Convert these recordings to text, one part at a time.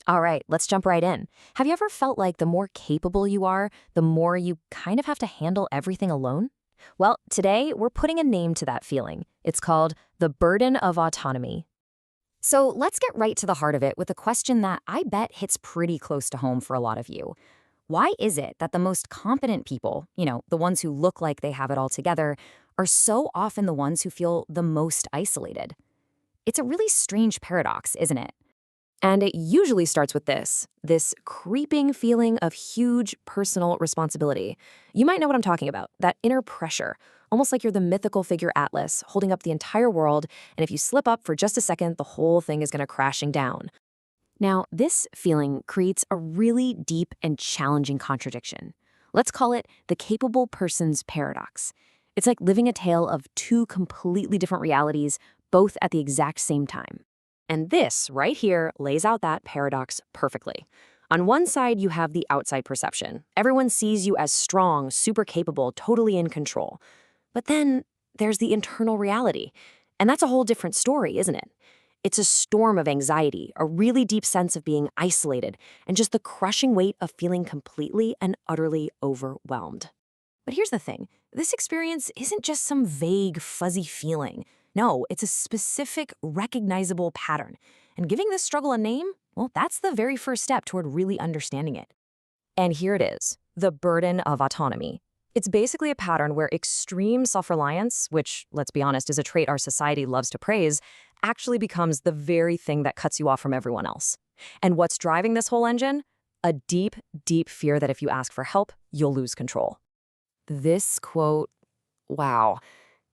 All right, let's jump right in. Have you ever felt like the more capable you are, the more you kind of have to handle everything alone? Well, today we're putting a name to that feeling. It's called the burden of autonomy. So let's get right to the heart of it with a question that I bet hits pretty close to home for a lot of you. Why is it that the most competent people, the ones who look like they have it all together, are so often the ones who feel the most isolated? It's a really strange paradox, isn't it? And it usually starts with this creeping feeling of huge personal responsibility. You might know what I'm talking about, that inner pressure, almost like you're the mythical figure Atlas holding up the entire world, and if you slip up for just a second, the whole thing is going to crashing down. Now, this feeling creates a really deep and challenging contradiction. Let's call it the capable person's paradox. It's like living a tale of two completely different realities, both at the exact same time. And this, right here, lays out that paradox perfectly. On one side, you have the outside perception. Everyone sees you as strong, super capable, totally in control. But then there's the internal reality. And that's a whole different story, isn't it? It's a storm of anxiety, a really deep sense of being isolated, and just the crushing weight of feeling completely and utterly overwhelmed. But here's the thing. This experience isn't just some vague, fuzzy feeling. No, it's a specific, recognizable pattern. And giving this struggle a name, well, that's the very first step toward really understanding it. And here it is, the burden of autonomy. It's basically a pattern where extreme self-reliance, which, let's be honest, is a trait our society loves to praise, actually becomes the very thing that cuts you off from everyone else. And what's driving this whole engine? A deep, deep fear that if you ask for help, you'll lose control. This quote, wow,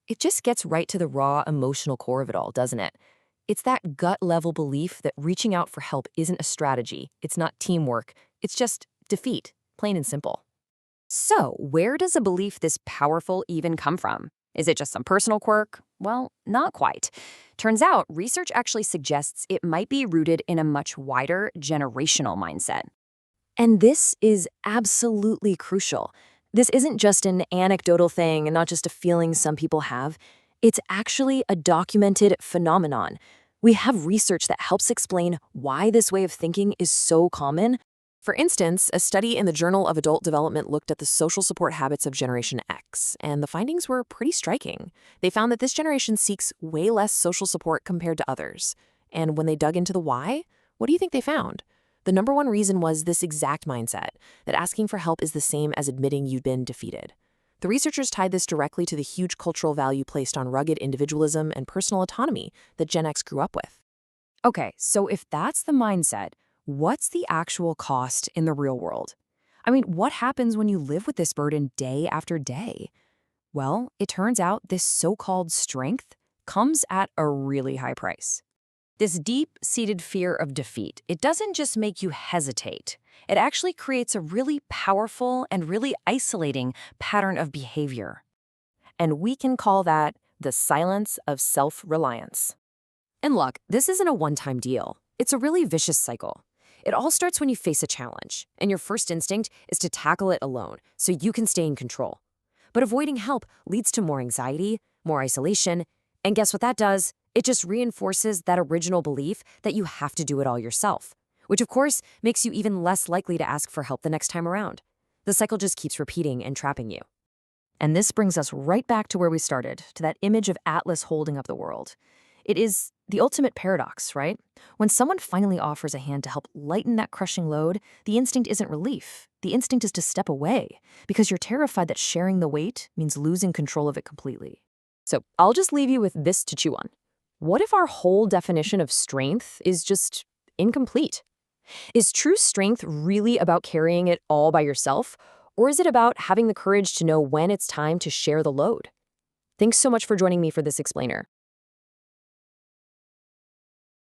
it just gets right to the raw emotional core of it all, doesn't it? It's that gut-level belief that reaching out for help isn't a strategy, it's not teamwork, it's just defeat, plain and simple. So, where does a belief this powerful even come from? Is it just some personal quirk? Well, not quite. Turns out, research actually suggests it might be rooted in a much wider generational mindset. And this is absolutely crucial. This isn't just an anecdotal thing and not just a feeling some people have. It's actually a documented phenomenon. We have research that helps explain why this way of thinking is so common. For instance, a study in the Journal of Adult Development looked at the social support habits of Generation X, and the findings were pretty striking. They found that this generation seeks way less social support compared to others. And when they dug into the why, what do you think they found? The number one reason was this exact mindset, that asking for help is the same as admitting you've been defeated. The researchers tied this directly to the huge cultural value placed on rugged individualism and personal autonomy that Gen X grew up with. Okay, so if that's the mindset, what's the actual cost in the real world? I mean, what happens when you live with this burden day after day? Well, it turns out this so-called strength comes at a really high price. This deep-seated fear of defeat, it doesn't just make you hesitate. It actually creates a really powerful and really isolating pattern of behavior. And we can call that the silence of self-reliance. And look, this isn't a one-time deal. It's a really vicious cycle. It all starts when you face a challenge, and your first instinct is to tackle it alone so you can stay in control. But avoiding help leads to more anxiety, more isolation, and guess what that does? It just reinforces that original belief that you have to do it all yourself, which of course makes you even less likely to ask for help the next time around. The cycle just keeps repeating and trapping you. And this brings us right back to where we started, to that image of Atlas holding up the world. It is the ultimate paradox, right? When someone finally offers a hand to help lighten that crushing load, the instinct isn't relief. The instinct is to step away, because you're terrified that sharing the weight means losing control of it completely. So I'll just leave you with this to chew on. What if our whole definition of strength is just incomplete? Is true strength really about carrying it all by yourself, or is it about having the courage to know when it's time to share the load? Thanks so much for joining me for this explainer.